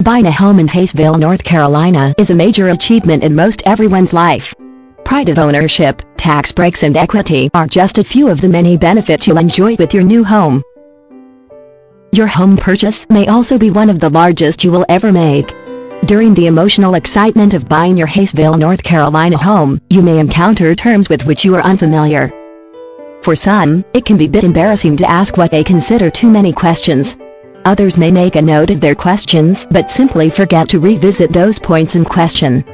Buying a home in Hayesville, North Carolina is a major achievement in most everyone's life. Pride of ownership, tax breaks and equity are just a few of the many benefits you'll enjoy with your new home. Your home purchase may also be one of the largest you will ever make. During the emotional excitement of buying your Hayesville, North Carolina home, you may encounter terms with which you are unfamiliar. For some, it can be a bit embarrassing to ask what they consider too many questions. Others may make a note of their questions but simply forget to revisit those points in question.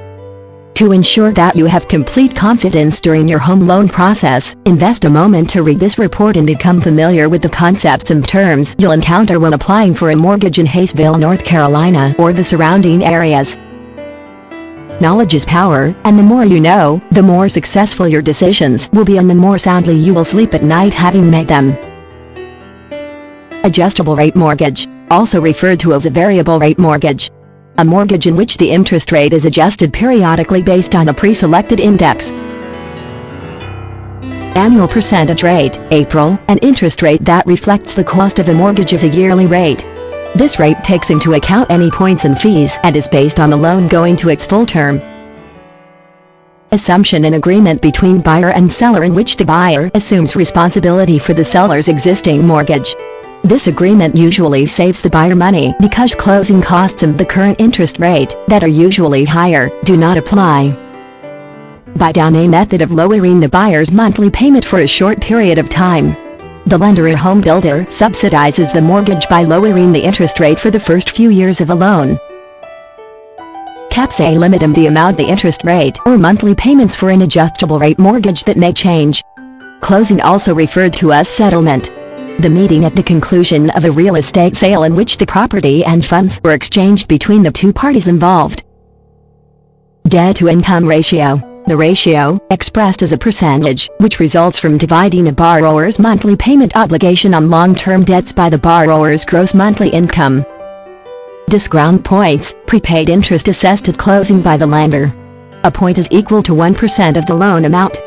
To ensure that you have complete confidence during your home loan process, invest a moment to read this report and become familiar with the concepts and terms you'll encounter when applying for a mortgage in Hayesville, North Carolina or the surrounding areas. Knowledge is power, and the more you know, the more successful your decisions will be and the more soundly you will sleep at night having made them. Adjustable rate mortgage, also referred to as a variable rate mortgage. A mortgage in which the interest rate is adjusted periodically based on a pre-selected index. Annual percentage rate, April, an interest rate that reflects the cost of a mortgage as a yearly rate. This rate takes into account any points and fees and is based on the loan going to its full term. Assumption, an agreement between buyer and seller in which the buyer assumes responsibility for the seller's existing mortgage. This agreement usually saves the buyer money because closing costs and the current interest rate, that are usually higher, do not apply. Buy down, a method of lowering the buyer's monthly payment for a short period of time. The lender or home builder subsidizes the mortgage by lowering the interest rate for the first few years of a loan. Caps, a limit on the amount the interest rate or monthly payments for an adjustable rate mortgage that may change. Closing, also referred to as settlement. The meeting at the conclusion of a real estate sale in which the property and funds were exchanged between the two parties involved. Debt-to-income ratio. The ratio, expressed as a percentage, which results from dividing a borrower's monthly payment obligation on long-term debts by the borrower's gross monthly income. Discount points, prepaid interest assessed at closing by the lender. A point is equal to 1% of the loan amount.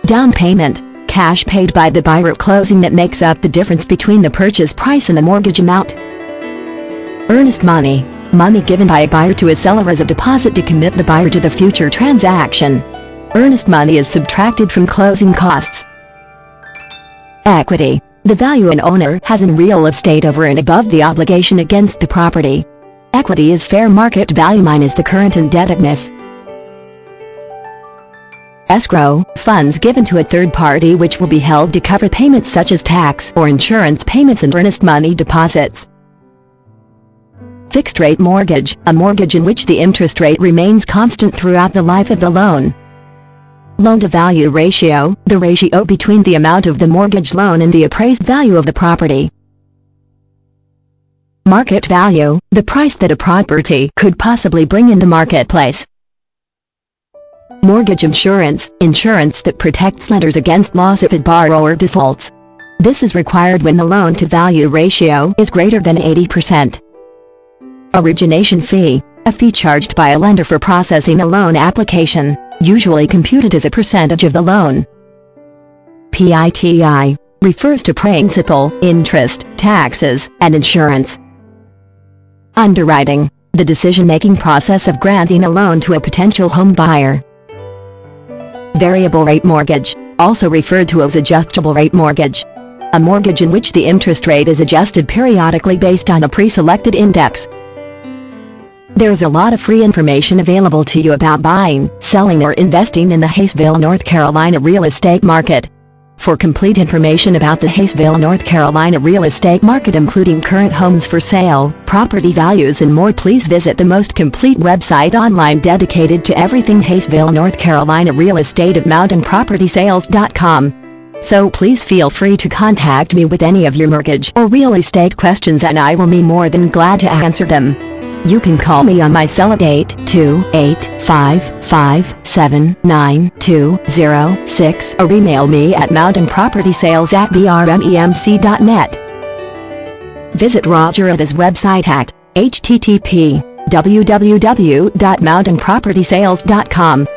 Down payment. Cash paid by the buyer at closing that makes up the difference between the purchase price and the mortgage amount. Earnest money. Money given by a buyer to a seller as a deposit to commit the buyer to the future transaction. Earnest money is subtracted from closing costs. Equity. The value an owner has in real estate over and above the obligation against the property. Equity is fair market value minus the current indebtedness. Escrow, funds given to a third party which will be held to cover payments such as tax or insurance payments and earnest money deposits. Fixed rate mortgage, a mortgage in which the interest rate remains constant throughout the life of the loan. Loan-to-value ratio, the ratio between the amount of the mortgage loan and the appraised value of the property. Market value, the price that a property could possibly bring in the marketplace. Mortgage insurance, insurance that protects lenders against loss if a borrower defaults. This is required when the loan-to-value ratio is greater than 80%. Origination fee, a fee charged by a lender for processing a loan application, usually computed as a percentage of the loan. PITI, refers to principal, interest, taxes, and insurance. Underwriting, the decision-making process of granting a loan to a potential home buyer. Variable rate mortgage, also referred to as adjustable rate mortgage. A mortgage in which the interest rate is adjusted periodically based on a pre-selected index. There's a lot of free information available to you about buying, selling or investing in the Hayesville, North Carolina real estate market. For complete information about the Hayesville, North Carolina real estate market including current homes for sale, property values and more, please visit the most complete website online dedicated to everything Hayesville, North Carolina real estate at mountainpropertysales.com. So please feel free to contact me with any of your mortgage or real estate questions and I will be more than glad to answer them. You can call me on my cell at 828-557-9206 or email me at mountainpropertysales@brmemc.net. Visit Roger at his website at http://www.mountainpropertysales.com.